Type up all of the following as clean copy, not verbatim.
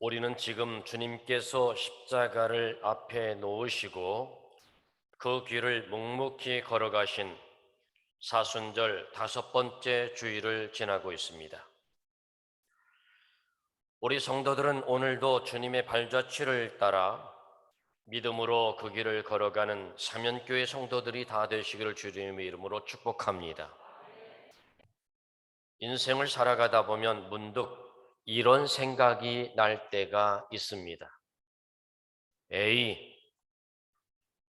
우리는 지금 주님께서 십자가를 앞에 놓으시고 그 길을 묵묵히 걸어가신 사순절 5번째 주일을 지나고 있습니다. 우리 성도들은 오늘도 주님의 발자취를 따라 믿음으로 그 길을 걸어가는 사면교회 성도들이 다 되시기를 주님의 이름으로 축복합니다. 인생을 살아가다 보면 문득 이런 생각이 날 때가 있습니다. 에이,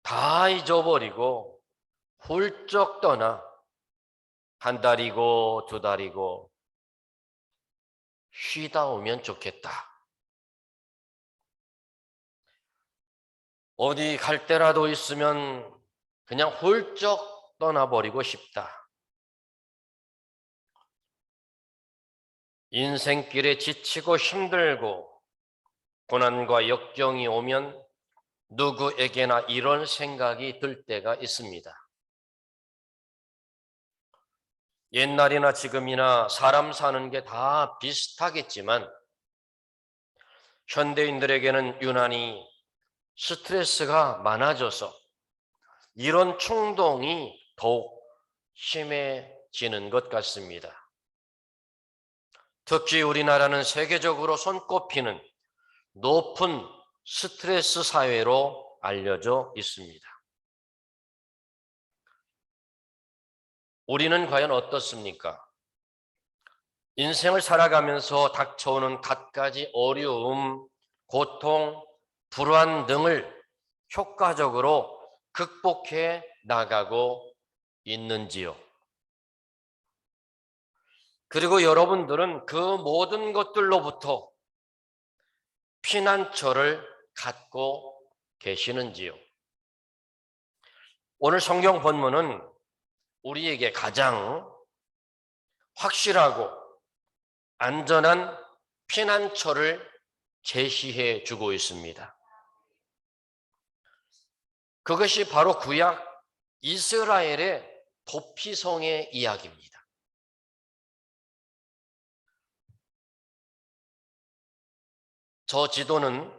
다 잊어버리고 훌쩍 떠나 한 달이고 두 달이고 쉬다 오면 좋겠다. 어디 갈 데라도 있으면 그냥 훌쩍 떠나버리고 싶다. 인생길에 지치고 힘들고 고난과 역경이 오면 누구에게나 이런 생각이 들 때가 있습니다. 옛날이나 지금이나 사람 사는 게 다 비슷하겠지만 현대인들에게는 유난히 스트레스가 많아져서 이런 충동이 더욱 심해지는 것 같습니다. 특히 우리나라는 세계적으로 손꼽히는 높은 스트레스 사회로 알려져 있습니다. 우리는 과연 어떻습니까? 인생을 살아가면서 닥쳐오는 갖가지 어려움, 고통, 불안 등을 효과적으로 극복해 나가고 있는지요? 그리고 여러분들은 그 모든 것들로부터 피난처를 갖고 계시는지요? 오늘 성경 본문은 우리에게 가장 확실하고 안전한 피난처를 제시해 주고 있습니다. 그것이 바로 구약 이스라엘의 도피성의 이야기입니다. 저 지도는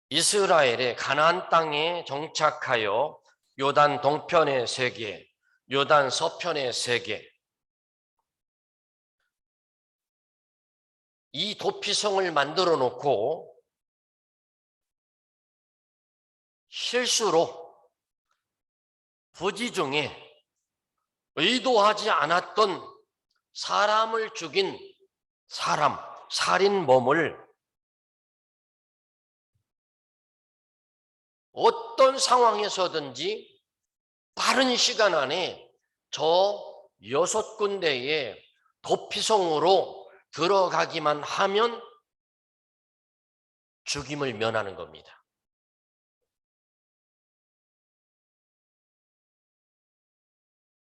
이스라엘의 가나안 땅에 정착하여 요단 동편의 3개, 요단 서편의 3개, 이 도피성을 만들어 놓고 실수로 부지 중에 의도하지 않았던 사람을 죽인 살인범을 어떤 상황에서든지 빠른 시간 안에 저 6군데의 도피성으로 들어가기만 하면 죽임을 면하는 겁니다.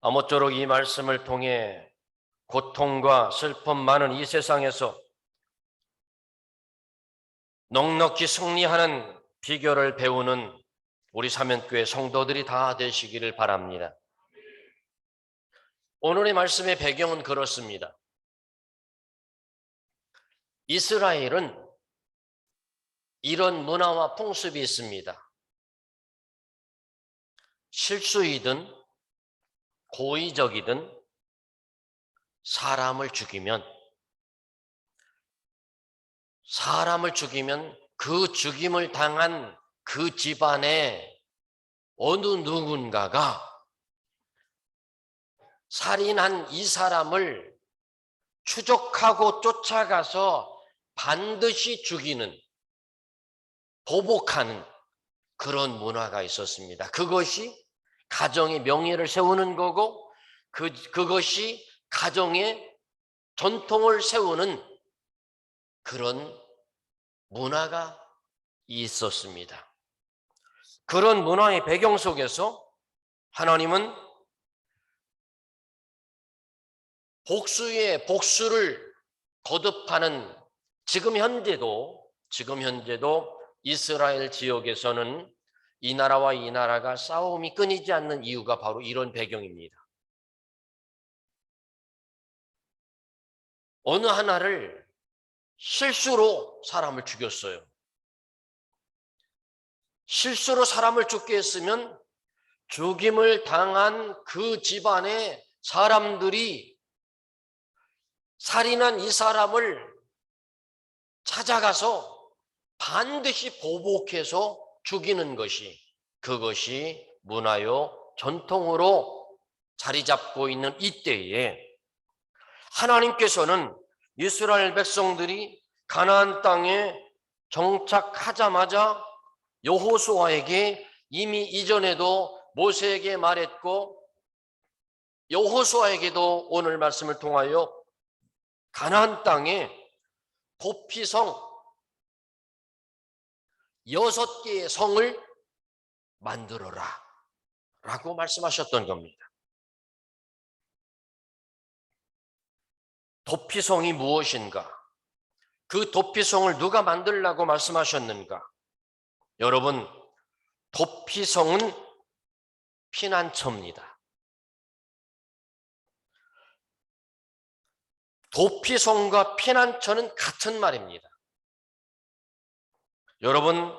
아무쪼록 이 말씀을 통해 고통과 슬픔 많은 이 세상에서 넉넉히 승리하는 비결을 배우는 우리 사면교회 성도들이 다 되시기를 바랍니다. 오늘의 말씀의 배경은 그렇습니다. 이스라엘은 이런 문화와 풍습이 있습니다. 실수이든 고의적이든 사람을 죽이면 그 죽임을 당한 그 집안의 어느 누군가가 살인한 이 사람을 추적하고 쫓아가서 반드시 죽이는, 보복하는 그런 문화가 있었습니다. 그것이 가정의 명예를 세우는 거고 그것이 가정의 전통을 세우는 그런 문화가 있었습니다. 그런 문화의 배경 속에서 하나님은 복수의 복수를 거듭하는 지금 현재도 이스라엘 지역에서는 이 나라와 이 나라가 싸움이 끊이지 않는 이유가 바로 이런 배경입니다. 어느 하나를 실수로 사람을 죽였어요. 실수로 사람을 죽게 했으면 죽임을 당한 그 집안의 사람들이 살인한 이 사람을 찾아가서 반드시 보복해서 죽이는 것이, 그것이 문화요 전통으로 자리 잡고 있는 이때에 하나님께서는 이스라엘 백성들이 가나안 땅에 정착하자마자 여호수아에게 이미 이전에도 모세에게 말했고, 여호수아에게도 오늘 말씀을 통하여 가나안 땅에 도피성 6개의 성을 만들어라 라고 말씀하셨던 겁니다. 도피성이 무엇인가? 그 도피성을 누가 만들라고 말씀하셨는가? 여러분, 도피성은 피난처입니다. 도피성과 피난처는 같은 말입니다. 여러분,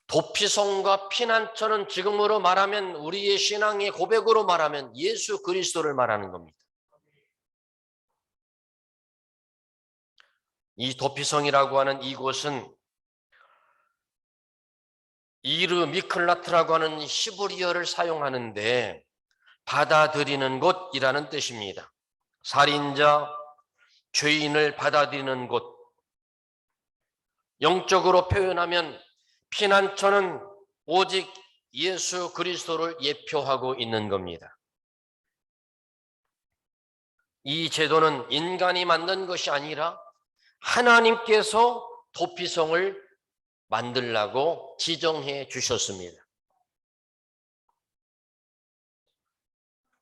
도피성과 피난처는 지금으로 말하면, 우리의 신앙의 고백으로 말하면 예수 그리스도를 말하는 겁니다. 이 도피성이라고 하는 이곳은 이르 미클라트라고 하는 히브리어를 사용하는데 받아들이는 곳이라는 뜻입니다. 살인자, 죄인을 받아들이는 곳. 영적으로 표현하면 피난처는 오직 예수 그리스도를 예표하고 있는 겁니다. 이 제도는 인간이 만든 것이 아니라 하나님께서 도피성을 만들라고 지정해 주셨습니다.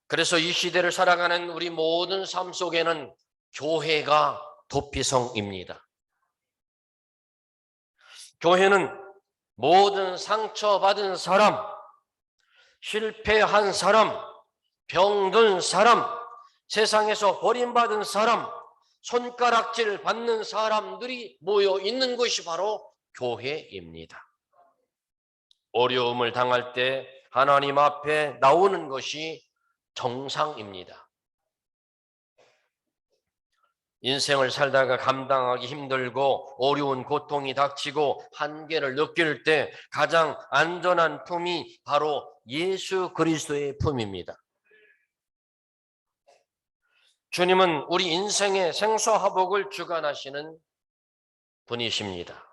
그래서 이 시대를 살아가는 우리 모든 삶 속에는 교회가 도피성입니다. 교회는 모든 상처받은 사람, 실패한 사람, 병든 사람, 세상에서 버림받은 사람, 손가락질 받는 사람들이 모여 있는 것이 바로 교회입니다. 어려움을 당할 때 하나님 앞에 나오는 것이 정상입니다. 인생을 살다가 감당하기 힘들고 어려운 고통이 닥치고 한계를 느낄 때 가장 안전한 품이 바로 예수 그리스도의 품입니다. 주님은 우리 인생의 생사화복을 주관하시는 분이십니다.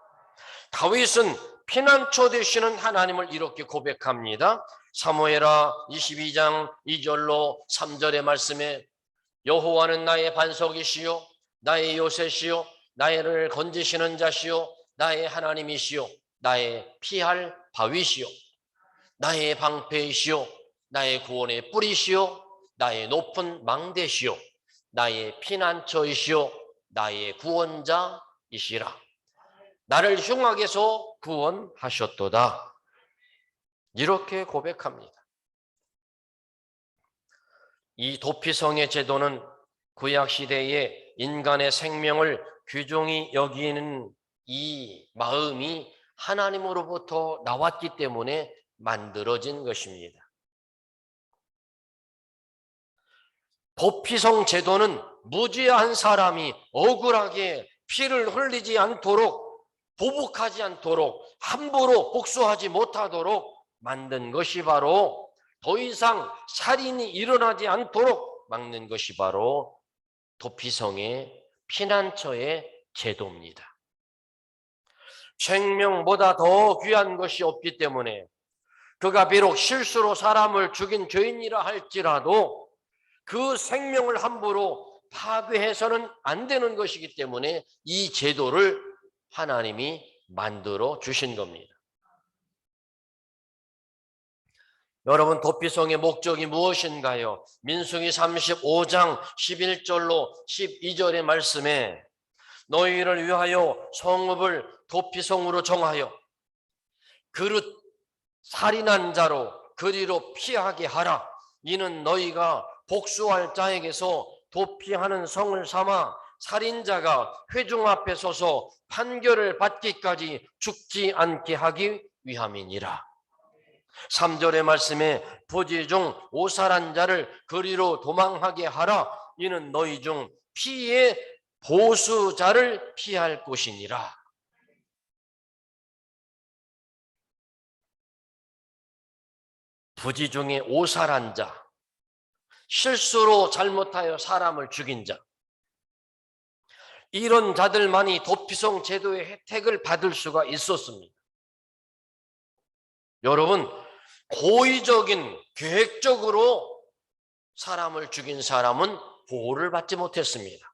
다윗은 피난처 되시는 하나님을 이렇게 고백합니다. 사무엘하 22장 2절로 3절의 말씀에 여호와는 나의 반석이시요 나의 요새시요 나를 건지시는 자시요 나의 하나님이시요 나의 피할 바위시요 나의 방패이시요 나의 구원의 뿌리시요 나의 높은 망대시요 나의 피난처이시요 나의 구원자이시라. 나를 흉악에서 구원하셨도다. 이렇게 고백합니다. 이 도피성의 제도는 구약시대에 인간의 생명을 귀중히 여기는 이 마음이 하나님으로부터 나왔기 때문에 만들어진 것입니다. 도피성 제도는 무죄한 사람이 억울하게 피를 흘리지 않도록, 보복하지 않도록, 함부로 복수하지 못하도록 만든 것이 바로, 더 이상 살인이 일어나지 않도록 막는 것이 바로 도피성의 피난처의 제도입니다. 생명보다 더 귀한 것이 없기 때문에 그가 비록 실수로 사람을 죽인 죄인이라 할지라도 그 생명을 함부로 파괴해서는 안 되는 것이기 때문에 이 제도를 하나님이 만들어 주신 겁니다. 여러분, 도피성의 목적이 무엇인가요? 민수기 35장 11절로 12절의 말씀에 너희를 위하여 성읍을 도피성으로 정하여 그릇 살인한 자로 그리로 피하게 하라. 이는 너희가 복수할 자에게서 도피하는 성을 삼아 살인자가 회중 앞에 서서 판결을 받기까지 죽지 않게 하기 위함이니라. 3절의 말씀에 부지 중 오살한 자를 그리로 도망하게 하라. 이는 너희 중 피의 보수자를 피할 곳이니라. 부지 중에 오살한 자, 실수로 잘못하여 사람을 죽인 자, 이런 자들만이 도피성 제도의 혜택을 받을 수가 있었습니다. 여러분, 고의적인 계획적으로 사람을 죽인 사람은 보호를 받지 못했습니다.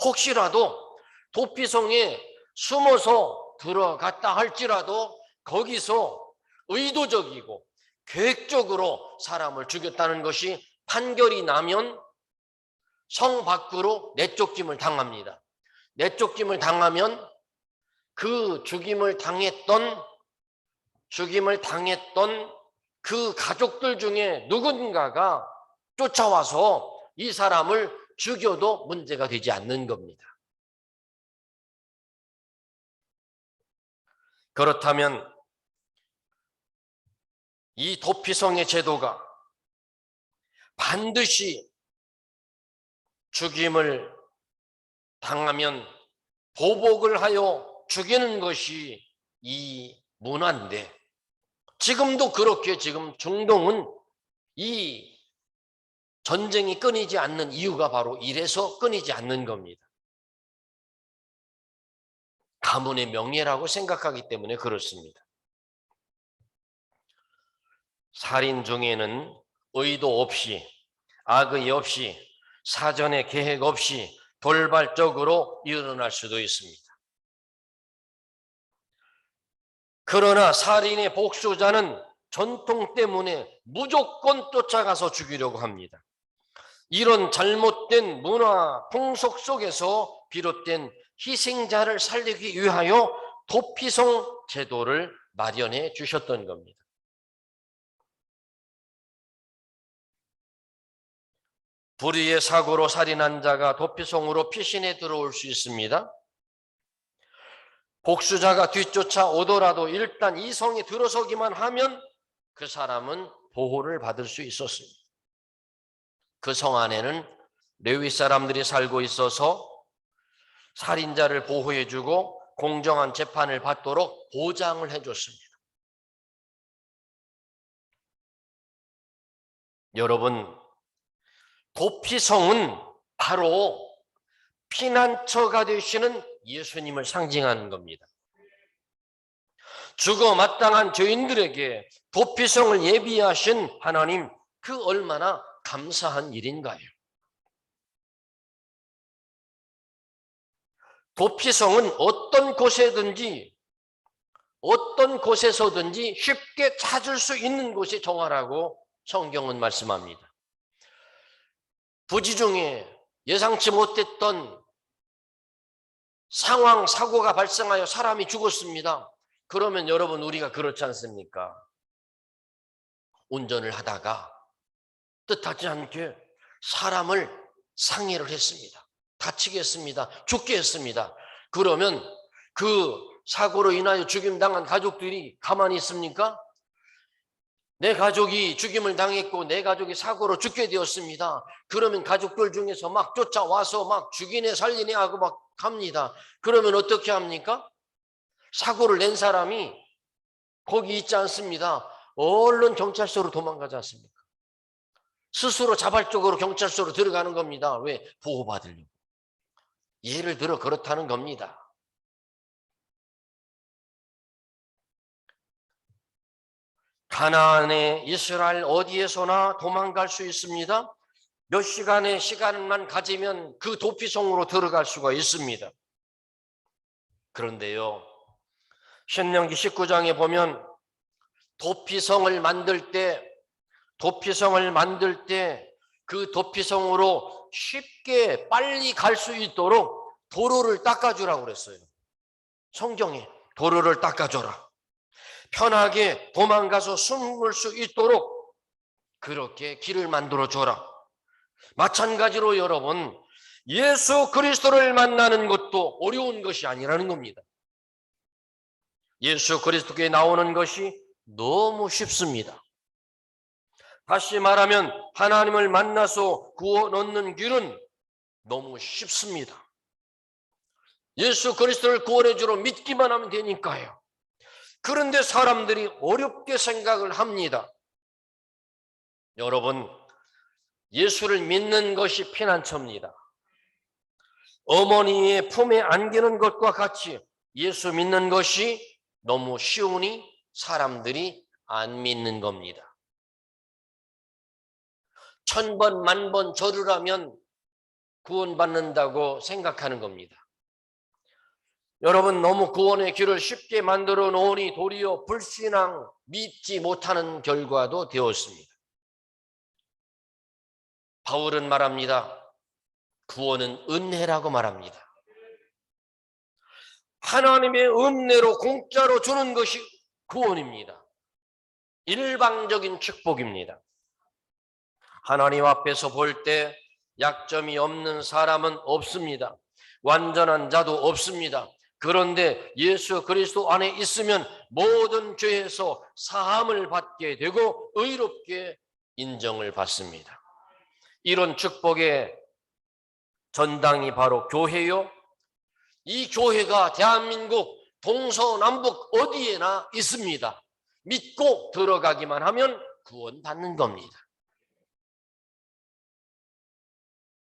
혹시라도 도피성에 숨어서 들어갔다 할지라도 거기서 의도적이고 계획적으로 사람을 죽였다는 것이 판결이 나면 성 밖으로 내쫓김을 당합니다. 내쫓김을 당하면 그 죽임을 당했던 그 가족들 중에 누군가가 쫓아와서 이 사람을 죽여도 문제가 되지 않는 겁니다. 그렇다면 이 도피성의 제도가 반드시 죽임을 당하면 보복을 하여 죽이는 것이 이 문화인데, 지금도 그렇게 지금 중동은 이 전쟁이 끊이지 않는 이유가 바로 이래서 끊이지 않는 겁니다. 가문의 명예라고 생각하기 때문에 그렇습니다. 살인 중에는 의도 없이, 악의 없이, 사전에 계획 없이 돌발적으로 일어날 수도 있습니다. 그러나 살인의 복수자는 전통 때문에 무조건 쫓아가서 죽이려고 합니다. 이런 잘못된 문화 풍속 속에서 비롯된 희생자를 살리기 위하여 도피성 제도를 마련해 주셨던 겁니다. 불의의 사고로 살인한 자가 도피성으로 피신해 들어올 수 있습니다. 복수자가 뒤쫓아 오더라도 일단 이 성에 들어서기만 하면 그 사람은 보호를 받을 수 있었습니다. 그 성 안에는 레위 사람들이 살고 있어서 살인자를 보호해주고 공정한 재판을 받도록 보장을 해줬습니다. 여러분, 도피성은 바로 피난처가 되시는 예수님을 상징하는 겁니다. 죽어 마땅한 죄인들에게 도피성을 예비하신 하나님, 그 얼마나 감사한 일인가요? 도피성은 어떤 곳에서든지 쉽게 찾을 수 있는 곳이 정화라고 성경은 말씀합니다. 부지 중에 예상치 못했던 상황, 사고가 발생하여 사람이 죽었습니다. 그러면 여러분, 우리가 그렇지 않습니까? 운전을 하다가 뜻하지 않게 사람을 상해를 했습니다. 다치게 했습니다. 죽게 했습니다. 그러면 그 사고로 인하여 죽임당한 가족들이 가만히 있습니까? 내 가족이 죽임을 당했고 내 가족이 사고로 죽게 되었습니다. 그러면 가족들 중에서 막 쫓아와서 막 죽이네 살리네 하고 막 합니다. 그러면 어떻게 합니까? 사고를 낸 사람이 거기 있지 않습니다. 얼른 경찰서로 도망가지 않습니까? 스스로 자발적으로 경찰서로 들어가는 겁니다. 왜? 보호받으려고. 예를 들어 그렇다는 겁니다. 가나안의 이스라엘 어디에서나 도망갈 수 있습니다. 몇 시간의 시간만 가지면 그 도피성으로 들어갈 수가 있습니다. 그런데요, 신명기 19장에 보면 도피성을 만들 때 그 도피성으로 쉽게 빨리 갈 수 있도록 도로를 닦아주라고 그랬어요. 성경에 도로를 닦아줘라. 편하게 도망가서 숨을 수 있도록 그렇게 길을 만들어줘라. 마찬가지로 여러분, 예수 그리스도를 만나는 것도 어려운 것이 아니라는 겁니다. 예수 그리스도께 나오는 것이 너무 쉽습니다. 다시 말하면 하나님을 만나서 구원 얻는 길은 너무 쉽습니다. 예수 그리스도를 구원해 주러 믿기만 하면 되니까요. 그런데 사람들이 어렵게 생각을 합니다. 여러분, 예수를 믿는 것이 피난처입니다. 어머니의 품에 안기는 것과 같이 예수 믿는 것이 너무 쉬우니 사람들이 안 믿는 겁니다. 1000번, 10,000번 절을 하면 구원받는다고 생각하는 겁니다. 여러분, 너무 구원의 길을 쉽게 만들어 놓으니 도리어 불신앙, 믿지 못하는 결과도 되었습니다. 바울은 말합니다. 구원은 은혜라고 말합니다. 하나님의 은혜로 공짜로 주는 것이 구원입니다. 일방적인 축복입니다. 하나님 앞에서 볼 때 약점이 없는 사람은 없습니다. 완전한 자도 없습니다. 그런데 예수 그리스도 안에 있으면 모든 죄에서 사함을 받게 되고 의롭게 인정을 받습니다. 이런 축복의 전당이 바로 교회요. 이 교회가 대한민국 동서남북 어디에나 있습니다. 믿고 들어가기만 하면 구원받는 겁니다.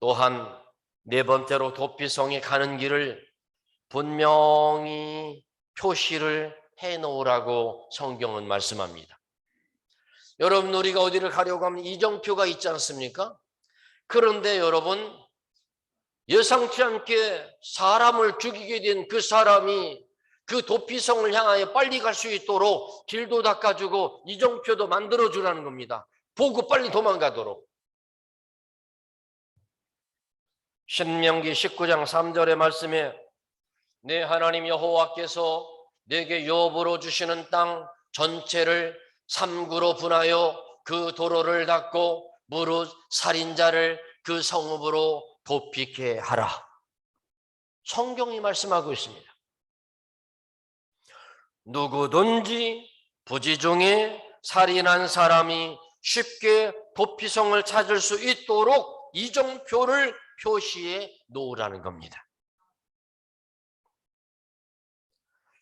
또한 네 번째로 도피성에 가는 길을 분명히 표시를 해놓으라고 성경은 말씀합니다. 여러분, 우리가 어디를 가려고 하면 이정표가 있지 않습니까? 그런데 여러분, 예상치 않게 사람을 죽이게 된 그 사람이 그 도피성을 향하여 빨리 갈 수 있도록 길도 닦아주고 이정표도 만들어주라는 겁니다. 보고 빨리 도망가도록. 신명기 19장 3절의 말씀에 내 하나님 여호와께서 내게 유업으로 주시는 땅 전체를 3구로 분하여 그 도로를 닦고 무릇 살인자를 그 성읍으로 도피케 하라. 성경이 말씀하고 있습니다. 누구든지 부지 중에 살인한 사람이 쉽게 도피성을 찾을 수 있도록 이정표를 표시해 놓으라는 겁니다.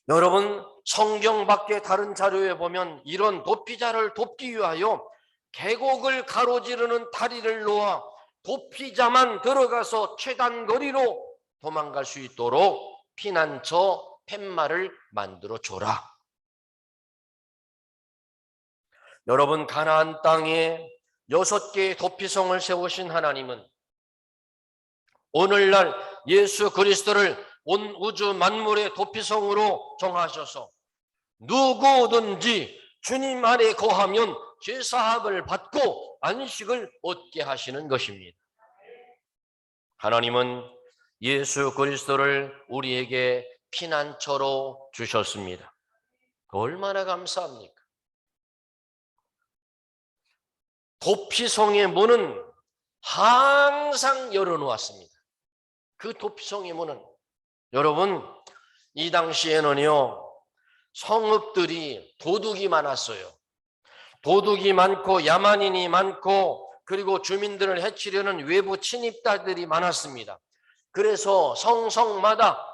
여러분, 성경 밖에 다른 자료에 보면 이런 도피자를 돕기 위하여 계곡을 가로지르는 다리를 놓아 도피자만 들어가서 최단 거리로 도망갈 수 있도록 피난처 팻말을 만들어 줘라. 여러분, 가나안 땅에 6개의 도피성을 세우신 하나님은 오늘날 예수 그리스도를 온 우주 만물의 도피성으로 정하셔서 누구든지 주님 안에 거하면 죄사함을 받고 안식을 얻게 하시는 것입니다. 하나님은 예수 그리스도를 우리에게 피난처로 주셨습니다. 얼마나 감사합니까? 도피성의 문은 항상 열어놓았습니다. 그 도피성의 문은, 여러분, 이 당시에는요, 성읍들이 도둑이 많았어요. 도둑이 많고 야만인이 많고 그리고 주민들을 해치려는 외부 침입자들이 많았습니다. 그래서 성성마다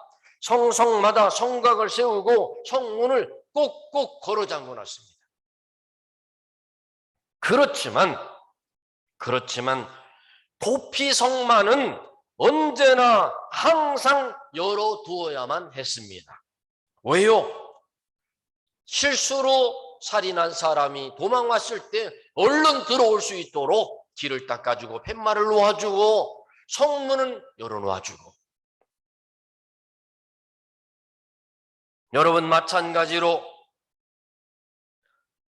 성곽을 세우고 성문을 꼭꼭 걸어 잠궈 놨습니다. 그렇지만 도피성만은 언제나 항상 열어두어야만 했습니다. 왜요? 실수로 살인한 사람이 도망왔을 때 얼른 들어올 수 있도록 길을 닦아주고 팻말을 놓아주고 성문은 열어놓아주고. 여러분, 마찬가지로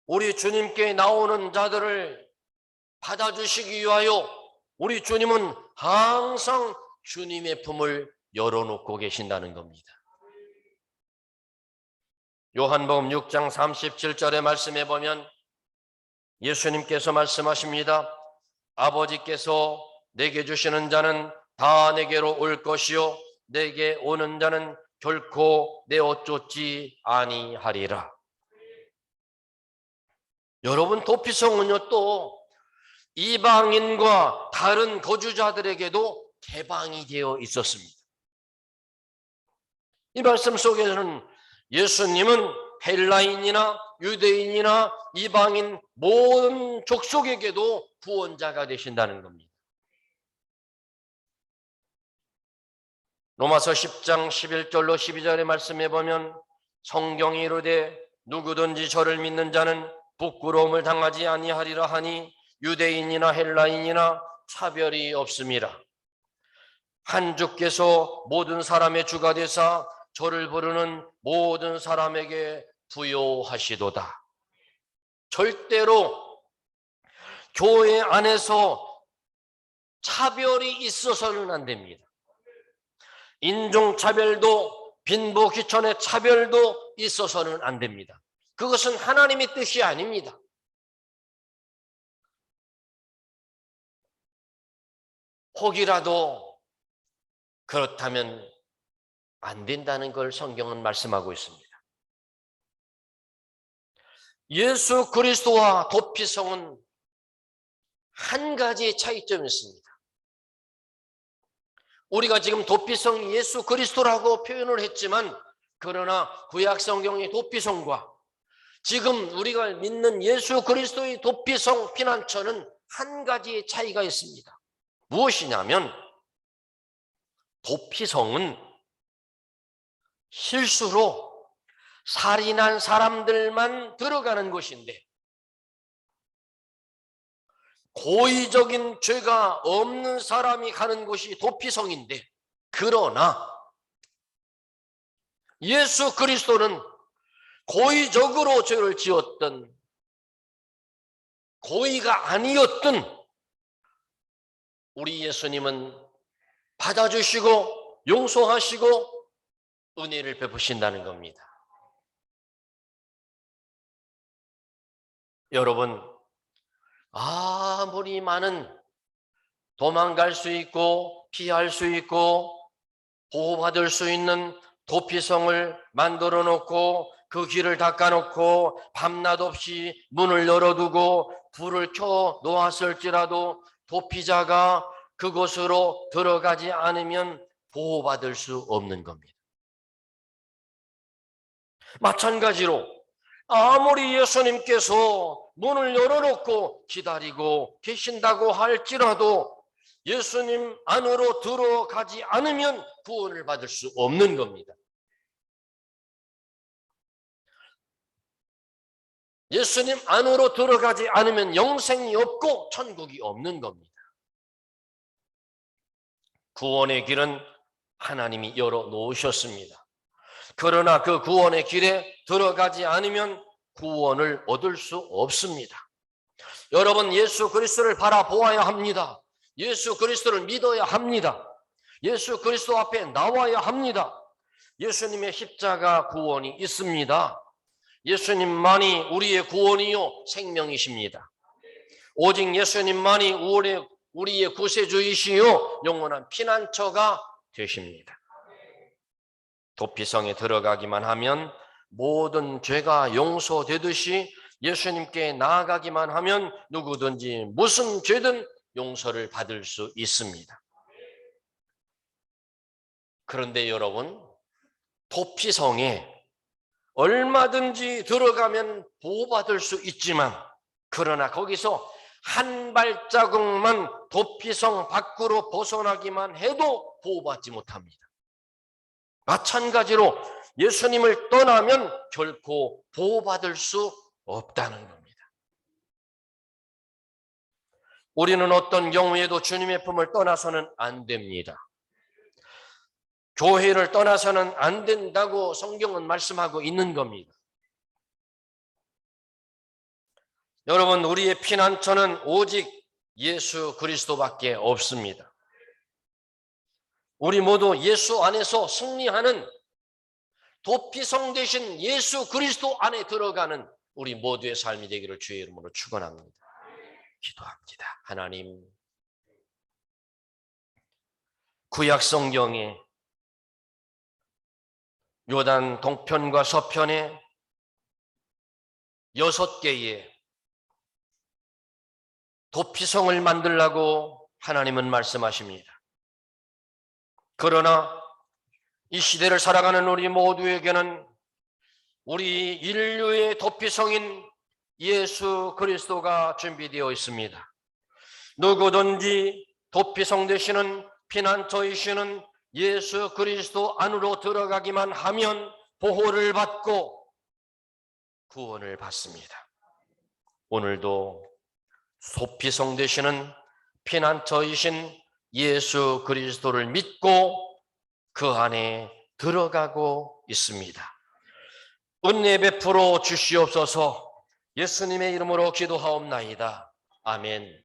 우리 주님께 나오는 자들을 받아주시기 위하여 우리 주님은 항상 주님의 품을 열어놓고 계신다는 겁니다. 요한복음 6장 37절의 말씀에 보면 예수님께서 말씀하십니다. 아버지께서 내게 주시는 자는 다 내게로 올 것이요 내게 오는 자는 결코 내어 쫓지 아니하리라. 여러분, 도피성은요 또 이방인과 다른 거주자들에게도 개방이 되어 있었습니다. 이 말씀 속에서는 예수님은 헬라인이나 유대인이나 이방인 모든 족속에게도 구원자가 되신다는 겁니다. 로마서 10장 11절로 12절의 말씀에 보면 성경이 이르되 누구든지 저를 믿는 자는 부끄러움을 당하지 아니하리라 하니 유대인이나 헬라인이나 차별이 없음이라. 한 주께서 모든 사람의 주가 되사 저를 부르는 모든 사람에게 부요하시도다. 절대로 교회 안에서 차별이 있어서는 안 됩니다. 인종차별도 빈부귀천의 차별도 있어서는 안 됩니다. 그것은 하나님의 뜻이 아닙니다. 혹이라도 그렇다면 안 된다는 걸 성경은 말씀하고 있습니다. 예수 그리스도와 도피성은 한 가지 차이점이 있습니다. 우리가 지금 도피성 예수 그리스도라고 표현을 했지만 그러나 구약 성경의 도피성과 지금 우리가 믿는 예수 그리스도의 도피성 피난처는 한 가지의 차이가 있습니다. 무엇이냐면 도피성은 실수로 살인한 사람들만 들어가는 곳인데 고의적인 죄가 없는 사람이 가는 곳이 도피성인데, 그러나 예수 그리스도는 고의적으로 죄를 지었던 고의가 아니었던 우리 예수님은 받아주시고 용서하시고 은혜를 베푸신다는 겁니다. 여러분, 아무리 많은 도망갈 수 있고 피할 수 있고 보호받을 수 있는 도피성을 만들어 놓고 그 길을 닦아 놓고 밤낮 없이 문을 열어두고 불을 켜 놓았을지라도 도피자가 그곳으로 들어가지 않으면 보호받을 수 없는 겁니다. 마찬가지로 아무리 예수님께서 문을 열어놓고 기다리고 계신다고 할지라도 예수님 안으로 들어가지 않으면 구원을 받을 수 없는 겁니다. 예수님 안으로 들어가지 않으면 영생이 없고 천국이 없는 겁니다. 구원의 길은 하나님이 열어놓으셨습니다. 그러나 그 구원의 길에 들어가지 않으면 구원을 얻을 수 없습니다. 여러분, 예수 그리스도를 바라보아야 합니다. 예수 그리스도를 믿어야 합니다. 예수 그리스도 앞에 나와야 합니다. 예수님의 십자가 구원이 있습니다. 예수님만이 우리의 구원이요 생명이십니다. 오직 예수님만이 우리의 구세주이시요 영원한 피난처가 되십니다. 도피성에 들어가기만 하면 모든 죄가 용서되듯이 예수님께 나아가기만 하면 누구든지 무슨 죄든 용서를 받을 수 있습니다. 그런데 여러분, 도피성에 얼마든지 들어가면 보호받을 수 있지만 그러나 거기서 한 발자국만 도피성 밖으로 벗어나기만 해도 보호받지 못합니다. 마찬가지로 예수님을 떠나면 결코 보호받을 수 없다는 겁니다. 우리는 어떤 경우에도 주님의 품을 떠나서는 안 됩니다. 교회를 떠나서는 안 된다고 성경은 말씀하고 있는 겁니다. 여러분, 우리의 피난처는 오직 예수 그리스도밖에 없습니다. 우리 모두 예수 안에서 승리하는 도피성 되신 예수 그리스도 안에 들어가는 우리 모두의 삶이 되기를 주의 이름으로 축원합니다. 기도합니다. 하나님, 구약 성경에 요단 동편과 서편에 6개의 도피성을 만들라고 하나님은 말씀하십니다. 그러나 이 시대를 살아가는 우리 모두에게는 우리 인류의 도피성인 예수 그리스도가 준비되어 있습니다. 누구든지 도피성 되시는 피난처이시는 예수 그리스도 안으로 들어가기만 하면 보호를 받고 구원을 받습니다. 오늘도 도피성 되시는 피난처이신 예수 그리스도를 믿고 그 안에 들어가고 있습니다. 은혜 베풀어 주시옵소서. 예수님의 이름으로 기도하옵나이다. 아멘.